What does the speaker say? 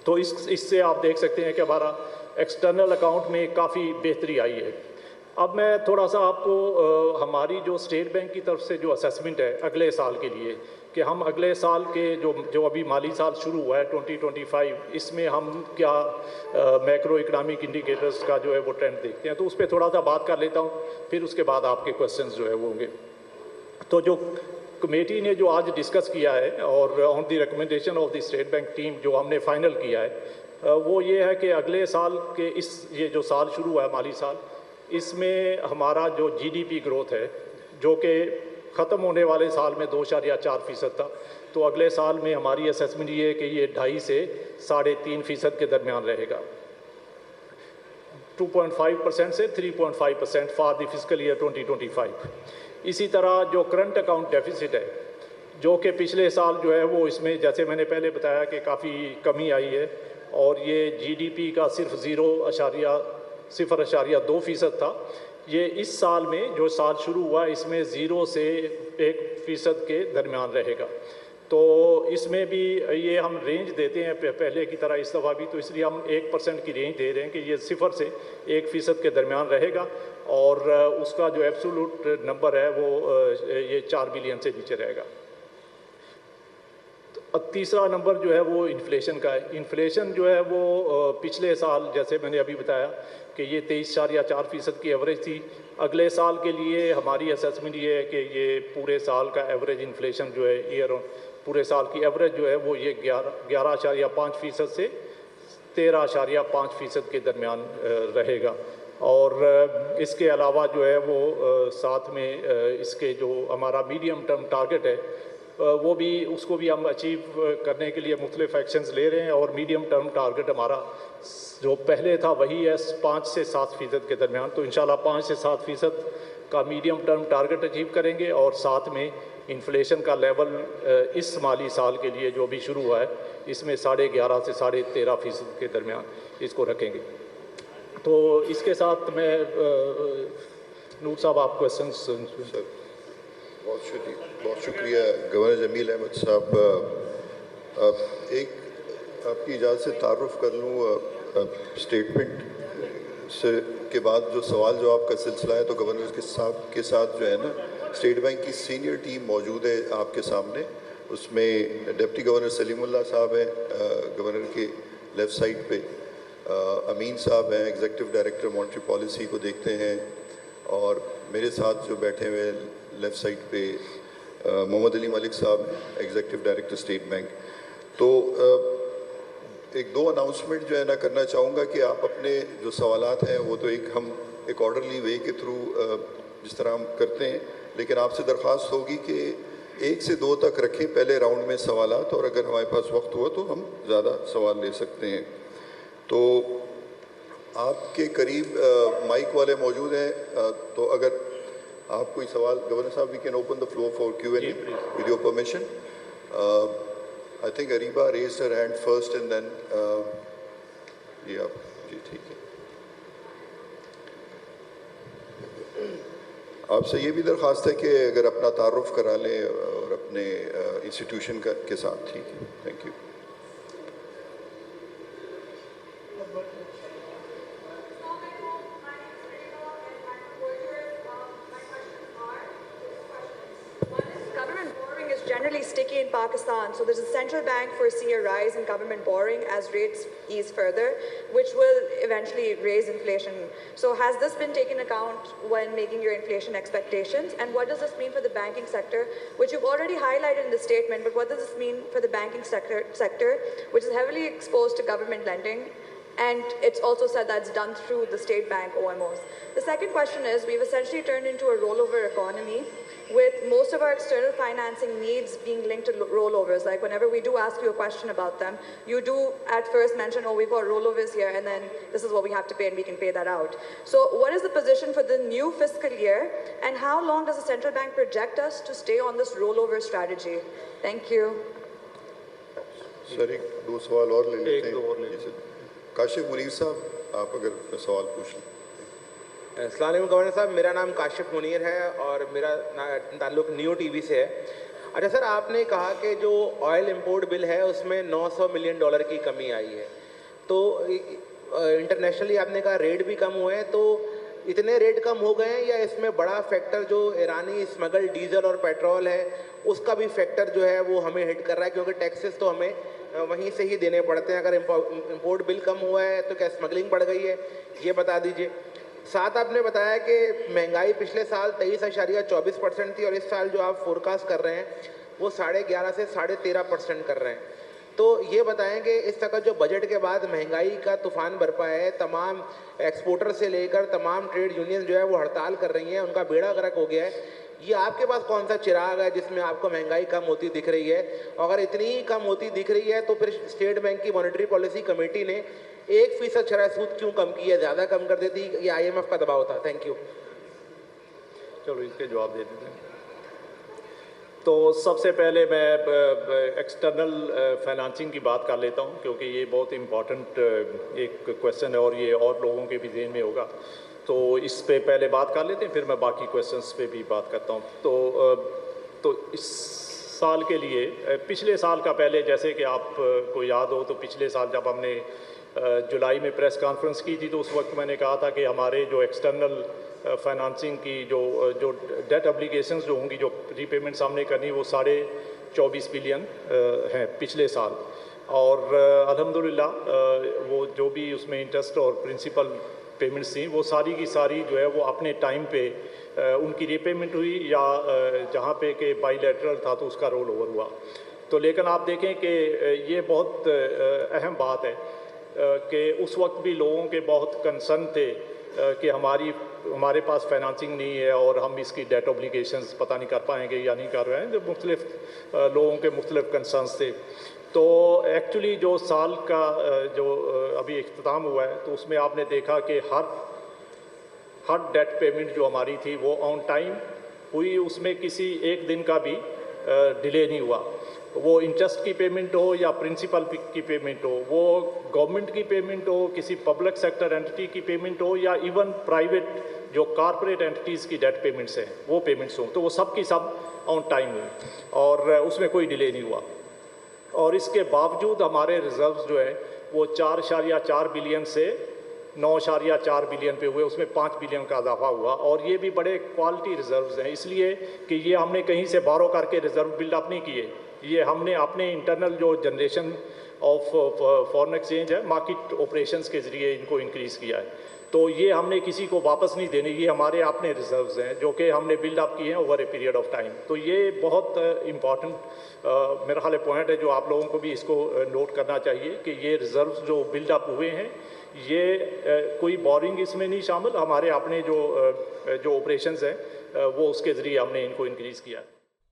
तो इससे आप देख सकते हैं कि हमारा एक्सटर्नल अकाउंट में काफ़ी बेहतरी आई है। अब मैं थोड़ा सा आपको हमारी जो स्टेट बैंक की तरफ से जो असेसमेंट है अगले साल के लिए, कि हम अगले साल के जो अभी माली साल शुरू हुआ है 2025, इसमें हम क्या मैक्रो इकनॉमिक इंडिकेटर्स का जो है वो ट्रेंड देखते हैं, तो उस पर थोड़ा सा बात कर लेता हूँ, फिर उसके बाद आपके क्वेश्चंस जो है वो होंगे। तो जो कमेटी ने जो आज डिस्कस किया है और on the recommendation of the state bank team जो हमने फाइनल किया है वो ये है कि अगले साल के ये जो साल शुरू हुआ है माली साल, इसमें हमारा जो जीडीपी ग्रोथ है जो कि ख़त्म होने वाले साल में 2.4% था, तो अगले साल में हमारी असेसमेंट ये है कि ये 2.5 से 3.5% के दरमियान रहेगा। 2.5% से 3.5% फॉर द फिजिकल ईयर 2025। इसी तरह जो करंट अकाउंट डेफिसिट है जो कि पिछले साल जो है वो इसमें जैसे मैंने पहले बताया कि काफ़ी कमी आई है और ये जीडीपी का सिर्फ 0.2% था, ये इस साल में जो साल शुरू हुआ इसमें 0 से 1% के दरमियान रहेगा। तो इसमें भी ये हम रेंज देते हैं पहले की तरह इस दफ़ा भी, तो इसलिए हम 1% की रेंज दे रहे हैं कि ये 0 से 1% के दरमियान रहेगा और उसका जो एब्सोल्यूट नंबर है वो ये 4 बिलियन से नीचे रहेगा। तीसरा नंबर जो है वो इन्फ्लेशन का है। इन्फ्लेशन जो है वो पिछले साल जैसे मैंने अभी बताया कि ये 23.4% की एवरेज थी। अगले साल के लिए हमारी असेसमेंट ये है कि ये पूरे साल का एवरेज इन्फ्लेशन जो है पूरे साल की एवरेज जो है वो ये 11.5% से 13.5% के दरमियान रहेगा। और इसके अलावा जो है वो साथ में इसके जो हमारा मीडियम टर्म टारगेट है वो भी उसको भी हम अचीव करने के लिए मुख्तलिफ एक्शंस ले रहे हैं और मीडियम टर्म टारगेट हमारा जो पहले था वही है 5 से 7% के दरमियान। तो इंशाल्लाह 5 से 7% का मीडियम टर्म टारगेट अचीव करेंगे और साथ में इन्फ्लेशन का लेवल इस माली साल के लिए जो अभी शुरू हुआ है इसमें 11.5 से 13.5% के दरमियान इसको रखेंगे। तो इसके साथ मैं नूर साहब आप क्वेश्चन सर। बहुत शुक्रिया गवर्नर जमील अहमद साहब। एक आपकी इजाज़त से तारुफ कर लूँ स्टेटमेंट से के बाद जो सवाल जवाब का सिलसिला है, तो गवर्नर के साथ जो है ना स्टेट बैंक की सीनियर टीम मौजूद है आपके सामने। उसमें डिप्टी गवर्नर सलीमुल्लाह साहब हैं गवर्नर के लेफ़्ट साइड पे, अमीन साहब हैं एग्जीक्यूटिव डायरेक्टर मॉनेटरी पॉलिसी को देखते हैं, और मेरे साथ जो बैठे हुए लेफ़्ट साइड पे मोहम्मद अली मलिक साहब एग्जीक्यूटिव डायरेक्टर स्टेट बैंक। तो एक दो अनाउंसमेंट जो है ना करना चाहूँगा कि आप अपने जो सवालात हैं वो तो हम एक ऑर्डरली वे के थ्रू जिस तरह हम करते हैं, लेकिन आपसे दरख्वास्त होगी कि 1 से 2 तक रखें पहले राउंड में सवालात, और अगर हमारे पास वक्त हुआ तो हम ज़्यादा सवाल ले सकते हैं। तो आपके करीब माइक वाले मौजूद हैं, तो अगर आप कोई सवाल गवर्नर साहब we can open the floor for Q&A with your permission. I think Ariba raised her hand first and then ये आप जी ठीक है। आपसे ये भी दरख्वास्त है कि अगर अपना तारुफ करा लें और अपने इंस्टीट्यूशन के साथ। ठीक है, thank you. Sticky in Pakistan, so there's a central bank foresee a rise in government borrowing as rates ease further, which will eventually raise inflation. So has this been taken account when making your inflation expectations, and what does this mean for the banking sector, which you've already highlighted in the statement, but what does this mean for the banking sector which is heavily exposed to government lending? And it's also said that's done through the state bank OMOs. The second question is, we've essentially turned into a rollover economy with most of our external financing needs being linked to rollovers. Like whenever we do ask you a question about them, you do at first mention, oh, we've got rollovers here, and then this is what we have to pay and we can pay that out. So what is the position for the new fiscal year, and how long does the central bank project us to stay on this rollover strategy? Thank you. Sir एक दो सवाल और ले लेते हैं। काशिफ मुनीर साहब, आप अगर सवाल पूछ लें। अस्सलाम वालेकुम गवर्नर साहब, मेरा नाम काशिफ मुनीर है और मेरा ताल्लुक़ न्यू टीवी से है। अच्छा सर, आपने कहा कि जो ऑयल इंपोर्ट बिल है उसमें $900 मिलियन की कमी आई है, तो इंटरनेशनली आपने कहा रेट भी कम हुए हैं, तो इतने रेट कम हो गए हैं या इसमें बड़ा फैक्टर जो ईरानी स्मगल डीजल और पेट्रोल है उसका भी फैक्टर जो है वो हमें हिट कर रहा है, क्योंकि टैक्सेस तो हमें वहीं से ही देने पड़ते हैं। अगर इंपोर्ट बिल कम हुआ है तो क्या स्मगलिंग बढ़ गई है, ये बता दीजिए। साथ आपने बताया कि महंगाई पिछले साल 23.24% थी और इस साल जो आप फोरकास्ट कर रहे हैं वो 11.5 से 13.5% कर रहे हैं। तो ये बताएं कि इस तरह जो बजट के बाद महंगाई का तूफान बरपा है, तमाम एक्सपोर्टर से लेकर तमाम ट्रेड यूनियन जो है वो हड़ताल कर रही हैं, उनका बेड़ा गर्क हो गया है, ये आपके पास कौन सा चिराग है जिसमें आपको महंगाई कम होती दिख रही है? अगर इतनी ही कम होती दिख रही है तो फिर स्टेट बैंक की मॉनेटरी पॉलिसी कमेटी ने 1% शरह सूद क्यों कम की है? ज़्यादा कम कर देती, ये IMF का दबाव था? Thank you. चलो इसके जवाब दे देते हैं। तो सबसे पहले मैं एक्सटर्नल फाइनेंसिंग की बात कर लेता हूं, क्योंकि ये बहुत इम्पॉर्टेंट एक क्वेश्चन है और ये और लोगों के भी ज़हन में होगा। तो इस पे पहले बात कर लेते हैं, फिर मैं बाकी क्वेश्चंस पे भी बात करता हूं। तो इस साल के लिए पिछले साल का पहले, जैसे कि आपको याद हो, तो पिछले साल जब हमने जुलाई में प्रेस कॉन्फ्रेंस की थी तो उस वक्त मैंने कहा था कि हमारे जो एक्सटर्नल फाइनेंसिंग की जो डेट ऑब्लिगेशंस जो होंगी, जो रीपेमेंट्स हमने करनी, वो 24.5 बिलियन हैं पिछले साल। और अल्हम्दुलिल्लाह वो जो भी उसमें इंटरेस्ट और प्रिंसिपल पेमेंट्स थी वो सारी की सारी जो है वो अपने टाइम पे उनकी रीपेमेंट हुई, या जहाँ पे कि बाईलैटरल था तो उसका रोल ओवर हुआ। तो लेकिन आप देखें कि ये बहुत अहम बात है कि उस वक्त भी लोगों के बहुत कंसर्न थे कि हमारे पास फाइनेंसिंग नहीं है और हम इसकी डेट ऑब्लिगेशंस पता नहीं कर पाएंगे या नहीं कर रहे हैं। जो मुख्तलिफ लोगों के मुख्तलिफ कंसर्न्स थे। तो एक्चुअली जो साल का जो अभी इख्तिताम हुआ है तो उसमें आपने देखा कि हर डेट पेमेंट जो हमारी थी वो ऑन टाइम हुई, उसमें किसी एक दिन का भी डिले नहीं हुआ। वो इंटरेस्ट की पेमेंट हो या प्रिंसिपल की पेमेंट हो, वो गवर्नमेंट की पेमेंट हो, किसी पब्लिक सेक्टर एंटिटी की पेमेंट हो, या इवन प्राइवेट जो कॉरपोरेट एंटिटीज़ की डेट पेमेंट्स हैं वो पेमेंट्स हो, तो वो सब की सब ऑन टाइम हुई और उसमें कोई डिले नहीं हुआ। और इसके बावजूद हमारे रिजर्व्स जो है वो 4.4 बिलियन से 9.4 बिलियन पे हुए, उसमें 5 बिलियन का इजाफा हुआ। और ये भी बड़े क्वालिटी रिजर्व्स हैं, इसलिए कि ये हमने कहीं से बारो करके रिजर्व बिल्डअप नहीं किए, ये हमने अपने इंटरनल जो जनरेशन ऑफ फॉरेन एक्सचेंज है, मार्केट ऑपरेशंस के ज़रिए इनको इंक्रीज़ किया है। तो ये हमने किसी को वापस नहीं देने, ये हमारे अपने रिजर्व्स हैं जो कि हमने बिल्डअप किए हैं over a period of time. तो ये बहुत इम्पॉर्टेंट मेरा ख्याल पॉइंट है जो आप लोगों को भी इसको नोट करना चाहिए कि ये रिजर्व्स जो बिल्डअप हुए हैं ये कोई बोरिंग इसमें नहीं शामिल, हमारे अपने जो ऑपरेशंस हैं वो उसके ज़रिए हमने इनको इंक्रीज़ किया है।